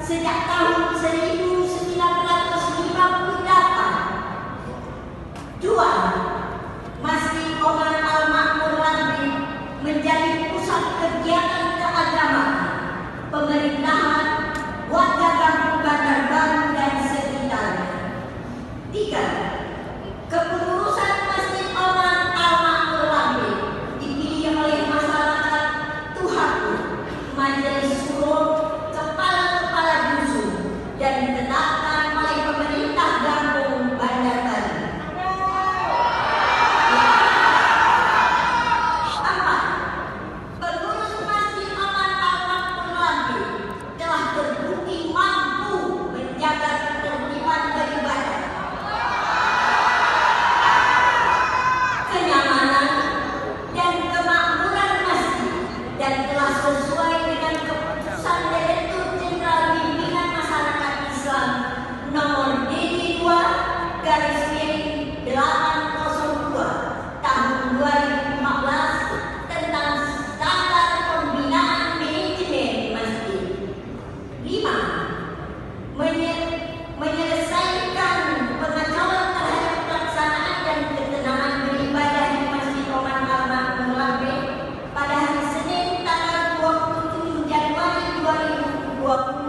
Sejak tahun 1958. Dua, Masjid Omar Al-Makmur Lambing menjadi pusat kegiatan keagamaan, pemerintahan, warga kampung Bandar Baru dan sekitarnya. Tiga, kepengurusan Masjid Omar Al-Makmur Lambing dipilih oleh masyarakat Tuhaku, Majelis Suro, dan ditetapkan oleh pemerintah kampung Bandar Baru. Empat, pengurus Masjid Omar Al-Makmur Lambing telah terbukti mampu menjaga ketertiban beribadah, kenyamanan dan kemakmuran masjid, dan telah sesuai dengan keputusan Direktur Jenderal Bimbingan Masyarakat Islam nomor DD2 garis miring 802 tahun 2015 tentang standar pembinaan manajemen masjid. 5. Menyelesaikan pengacauan terhadap pelaksanaan dan ketenangan beribadah di Masjid Omar Al-Makmur Lambing pada hari Senin tanggal 27 Januari 2020.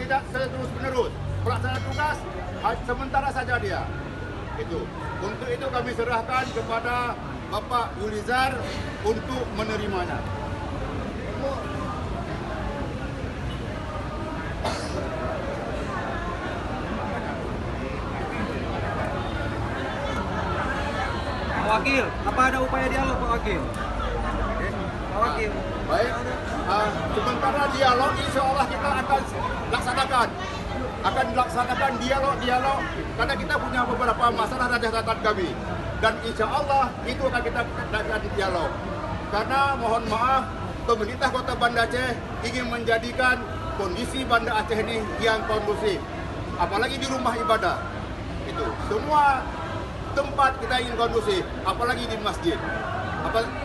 Tidak terus menerus pelaksanaan tugas sementara saja dia itu. Untuk itu kami serahkan kepada Bapak Yulizar untuk menerimanya. Pak Wakil, apa ada upaya dialog Pak Wakil? Pak Wakil. Baik, sementara dialog insya Allah kita akan laksanakan dialog karena kita punya beberapa masalah dan catatan kami, dan insya Allah itu akan kita lakukan dialog. Karena mohon maaf, pemerintah Kota Banda Aceh ingin menjadikan kondisi Banda Aceh ini yang kondusif, apalagi di rumah ibadah. Itu semua tempat kita ingin kondusif, apalagi di masjid.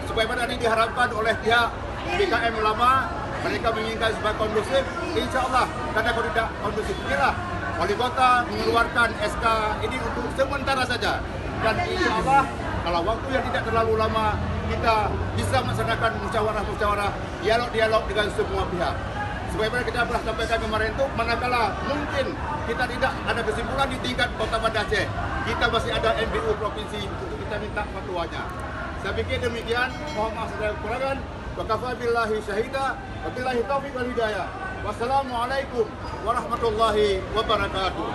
Supaya ini diharapkan oleh pihak BKM Ulama, mereka menginginkan supaya kondusif. Insya Allah, karena kalau tidak kondusif inilah Wali Kota mengeluarkan SK ini untuk sementara saja. Dan insya Allah, kalau waktu yang tidak terlalu lama, kita bisa melaksanakan musyawarah-musyawarah, dialog-dialog dengan semua pihak. Sebagaimana kita pernah sampaikan kemarin itu, manakala mungkin kita tidak ada kesimpulan di tingkat Kota Banda Aceh, kita masih ada MBU Provinsi untuk kita minta fatwanya. Saya pikir demikian, mohon maaf segala kekurangan. Wa kafa billahi syahida, wa billahi taufiq wal hidayah. Wassalamualaikum warahmatullahi wabarakatuh.